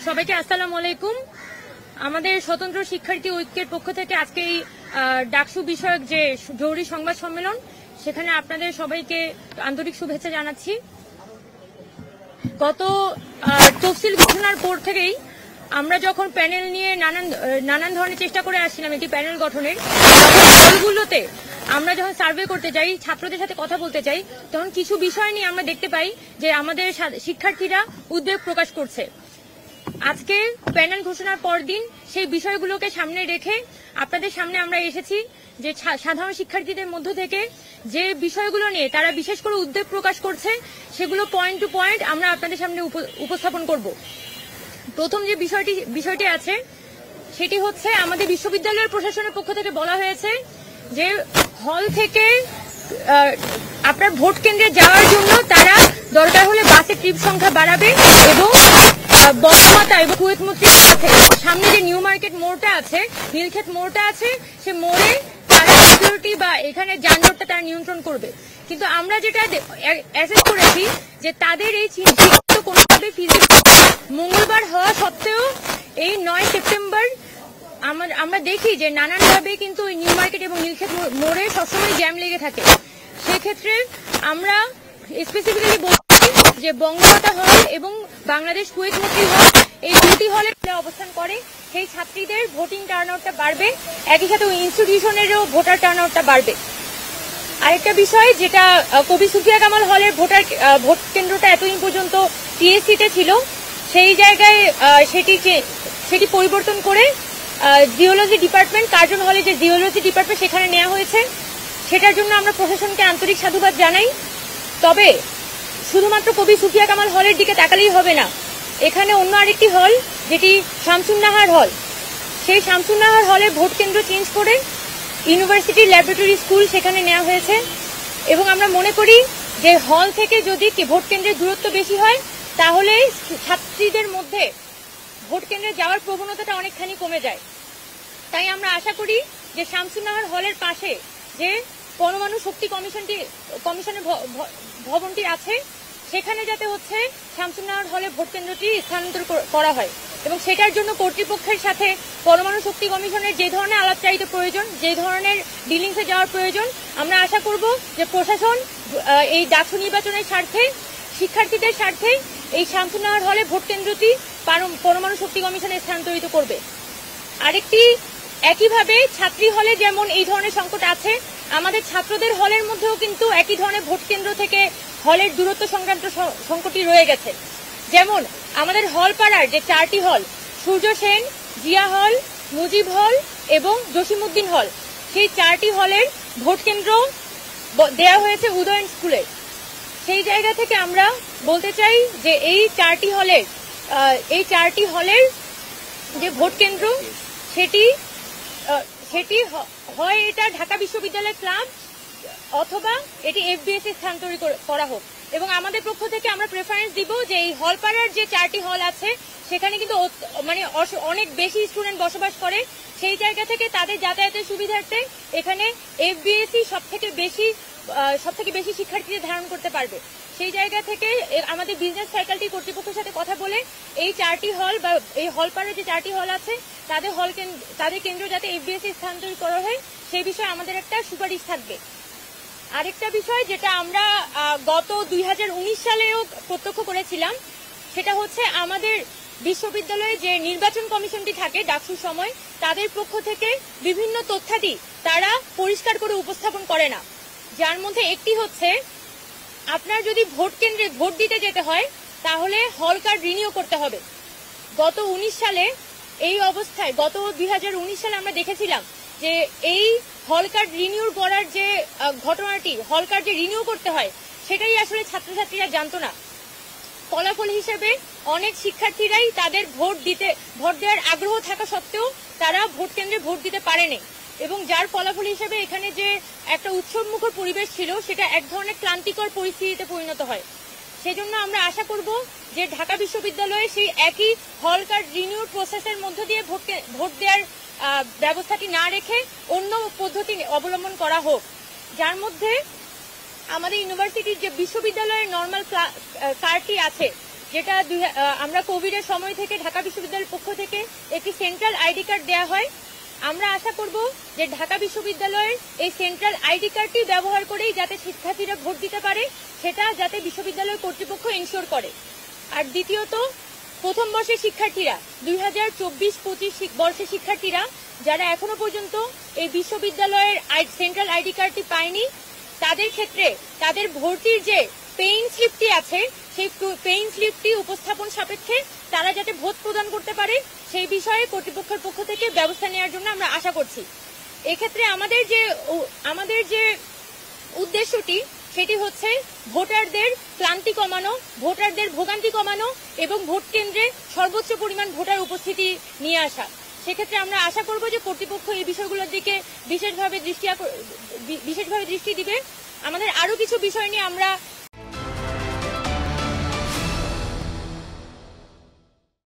সবাইকে আসসালামু আলাইকুম। আমাদের স্বতন্ত্র শিক্ষার্থী ঐক্যের পক্ষ থেকে আজকে এই ডাকসু বিষয়ক যে জরুরি সংবাদ সম্মেলন, সেখানে আপনাদের সবাইকে আন্তরিক শুভেচ্ছা জানাচ্ছি। গত তফসিল ঘোষণার পর থেকেই আমরা যখন প্যানেল নিয়ে নানান ধরনের চেষ্টা করে আসছিলাম একটি প্যানেল গঠনের, স্কুলগুলোতে আমরা যখন সার্ভে করতে যাই, ছাত্রদের সাথে কথা বলতে চাই, তখন কিছু বিষয় নিয়ে আমরা দেখতে পাই যে আমাদের শিক্ষার্থীরা উদ্বেগ প্রকাশ করছে। আজকে প্যানেল ঘোষণার পর দিন সেই বিষয়গুলোকে সামনে রেখে আপনাদের সামনে আমরা এসেছি যে সাধারণ শিক্ষার্থীদের মধ্য থেকে যে বিষয়গুলো নিয়ে তারা বিশেষ করে উদ্বেগ প্রকাশ করছে, সেগুলো পয়েন্ট টু পয়েন্ট আমরা আপনাদের সামনে উপস্থাপন করব। প্রথম যে বিষয়টি আছে সেটি হচ্ছে, আমাদের বিশ্ববিদ্যালয়ের প্রশাসনের পক্ষ থেকে বলা হয়েছে যে হল থেকে আপনার ভোট কেন্দ্রে যাওয়ার জন্য তারা দরকার হলে বাসের ট্রিপ সংখ্যা বাড়াবে এবং বঙ্গমাতা এবং কুয়েত মসজিদের সাথে সামনে যে নিউ মার্কেট মোড়টা আছে, নীলক্ষেত মোড়টা আছে, সে মোড়ে তারা সিকিউরিটি বা এখানে যানজটটা তারা নিয়ন্ত্রণ করবে। কিন্তু আমরা যেটা অ্যাসেস করেছি যে তাদের এই চিন্তা কোনোভাবে মঙ্গলবার হওয়া সত্ত্বেও এই 9 সেপ্টেম্বর আমরা দেখি যে নানানভাবে কিন্তু নিউ মার্কেট এবং নীলক্ষেত মোড়ে সবসময় জ্যাম লেগে থাকে। সেক্ষেত্রে আমরা স্পেসিফিক্যালি বলছি যে বঙ্গমাতা হল এবং বাংলাদেশ কুয়েত মসজিদ হল, এই দুটি হলে অবস্থান করে সেই ছাত্রীদের ভোটিং টার্নআউটটা বাড়বে, একই সাথে ইনস্টিটিউশনেরও ভোটার টার্নআউটটা বাড়বে। আরেকটা বিষয়, যেটা কবি সুফিয়া কামাল হলের ভোট কেন্দ্রটা এতদিন পর্যন্ত টিএসসিতে ছিল, সেই জায়গায় সেটি পরিবর্তন করে জিওলজি ডিপার্টমেন্ট, কার্জন হলে যে জিওলজি ডিপার্টমেন্ট সেখানে নেওয়া হয়েছে, সেটার জন্য আমরা প্রশাসনকে আন্তরিক সাধুবাদ জানাই। তবে শুধুমাত্র কবি সুফিয়া কামাল হলের দিকে তাকালেই হবে না, এখানে অন্য আরেকটি হল যেটি শামসুন্নাহার হল, সেই শামসুন্নাহার হলের ভোট কেন্দ্র চেঞ্জ করে ইউনিভার্সিটি ল্যাবরেটরি স্কুল সেখানে নেওয়া হয়েছে। এবং আমরা মনে করি যে হল থেকে যদি ভোট কেন্দ্রের দূরত্ব বেশি হয়, তাহলে ছাত্রীদের মধ্যে ভোট কেন্দ্রে যাওয়ার প্রবণতাটা অনেকখানি কমে যায়। তাই আমরা আশা করি যে শামসুন্নাহার হলের পাশে যে পরমাণু শক্তি কমিশনের ভবনটি আছে, সেখানে যাতে শামসুন্নাহার হলে ভোট কেন্দ্রটি স্থানান্তর করা হয় এবং সেটার জন্য কর্তৃপক্ষের সাথে পরমাণু শক্তি কমিশনের যে ধরনের আলাপচারিতা প্রয়োজন, যে ধরনের ডিলিংসে যাওয়ার প্রয়োজন, আমরা আশা করব যে প্রশাসন এই ডাকসু নির্বাচনের স্বার্থে, শিক্ষার্থীদের স্বার্থে এই শামসুন্নাহার হলে ভোট কেন্দ্রটি পরমাণু শক্তি কমিশনে স্থানান্তরিত করবে। আরেকটি, একইভাবে ছাত্রী হলে যেমন এই ধরনের সংকট আছে, আমাদের ছাত্রদের হলের মধ্যেও কিন্তু একই ধরনের ভোট কেন্দ্র থেকে হলের দূরত্ব সংক্রান্ত সংকটই রয়ে গেছে। যেমন আমাদের হল পাড়ার যে 4টি হল, সূর্য সেন, জিয়া হল, মুজিব হল এবং জসিমউদ্দিন হল, সেই 4টি হলের ভোট কেন্দ্র দেওয়া হয়েছে উদয়ন স্কুলে। সেই জায়গা থেকে আমরা বলতে চাই যে এই 4টি হলের যে ভোট কেন্দ্র, সেটি হয় এটা ঢাকা বিশ্ববিদ্যালয় ক্লাব অথবা এটি এফবিএস এ স্থানান্তরিত করা হোক। এবং আমাদের পক্ষ থেকে আমরা প্রেফারেন্স দিব যে এই হলপাড়ার যে 4টি হল আছে, সেখানে কিন্তু অনেক বেশি স্টুডেন্ট বসবাস করে, সেই জায়গা থেকে তাদের যাতায়াতের সুবিধার্থে এখানে এফবিএসই সব থেকে বেশি শিক্ষার্থীদের ধারণ করতে পারবে। সেই জায়গা থেকে আমাদের বিজনেস ফ্যাকাল্টি কর্তৃপক্ষের সাথে কথা বলে এই 4টি হল বা এই হলপাড়ার যে 4টি হল আছে, তাদের কেন্দ্র যাতে এফবিএসে স্থানান্তরিত করা হয়, সেই বিষয়ে আমাদের একটা সুপারিশ থাকবে। আরেকটা বিষয় যেটা আমরা গত 2019 সালেও প্রত্যক্ষ করেছিলাম, সেটা হচ্ছে আমাদের বিশ্ববিদ্যালয়ে যে নির্বাচন কমিশনটি থাকে ডাকসুর সময়, তাদের পক্ষ থেকে বিভিন্ন তথ্যাদি তারা পরিষ্কার করে উপস্থাপন করে না। যার মধ্যে একটি হচ্ছে, আপনার যদি ভোট কেন্দ্রে ভোট দিতে যেতে হয় তাহলে হল কার্ড রিনিউ করতে হবে। গত 2019 সালে আমরা দেখেছিলাম যে এই হল কার্ড রিনিউ করার যে ঘটনাটি, হল কার্ড যে রিনিউ করতে হয়, সেটাই আসলে ছাত্রছাত্রীরা জানতো না। ফলাফল হিসেবে অনেক শিক্ষার্থীরাই তাদের ভোট দেওয়ার আগ্রহ থাকা সত্ত্বেও তারা ভোট কেন্দ্রে ভোট দিতে পারেনি এবং যার ফলাফল হিসেবে এখানে যে একটা উৎসবমুখর পরিবেশ ছিল, সেটা এক ধরনের ক্লান্তিকর পরিস্থিতিতে পরিণত হয়। সেজন্য আমরা আশা করব যে ঢাকা বিশ্ববিদ্যালয়ে সেই একই হল কার্ড রিনিউ প্রসেসের মধ্য দিয়ে ভোট দেওয়ার ব্যবস্থাটি না রেখে অন্য পদ্ধতি অবলম্বন করা হোক, যার মধ্যে আমাদের ইউনিভার্সিটির যে বিশ্ববিদ্যালয়ের নর্মাল কার্ডটি আছে, যেটা আমরা কোভিডের সময় থেকে ঢাকা বিশ্ববিদ্যালয়ের পক্ষ থেকে একটি সেন্ট্রাল আইডি কার্ড দেওয়া হয়। আমরা আশা করব যে ঢাকা বিশ্ববিদ্যালয়ের এই সেন্ট্রাল আইডি কার্ডটি ব্যবহার করেই যাতে শিক্ষার্থীরা ভোট দিতে পারে সেটা যাতে বিশ্ববিদ্যালয় কর্তৃপক্ষ এনশিওর করে। আর দ্বিতীয়ত, প্রথম বর্ষের শিক্ষার্থীরা 2024-25 বর্ষের শিক্ষার্থীরা যারা এখনো পর্যন্ত এই বিশ্ববিদ্যালয়ের সেন্ট্রাল আইডি কার্ডটি পায়নি, তাদের ক্ষেত্রে তাদের ভর্তির যে পেইং স্লিপটি আছে সেই পেইং স্লিপটি উপস্থাপন সাপেক্ষে তারা যাতে ভোট প্রদান করতে পারে সেই বিষয়ে কর্তৃপক্ষের পক্ষ থেকে ব্যবস্থা নেওয়ার জন্য আমরা আশা করছি। এক্ষেত্রে আমাদের যে উদ্দেশ্যটি সেটি হচ্ছে ভোটারদের ক্লান্তি কমানো, ভোটারদের ভোগান্তি কমানো এবং ভোট কেন্দ্রে সর্বোচ্চ পরিমাণ ভোটার উপস্থিতি নিয়ে আসা। সেক্ষেত্রে আমরা আশা করব যে কর্তৃপক্ষ এই বিষয়গুলোর দিকে বিশেষভাবে দৃষ্টি দিবে। আমাদের আরো কিছু বিষয় নিয়ে আমরা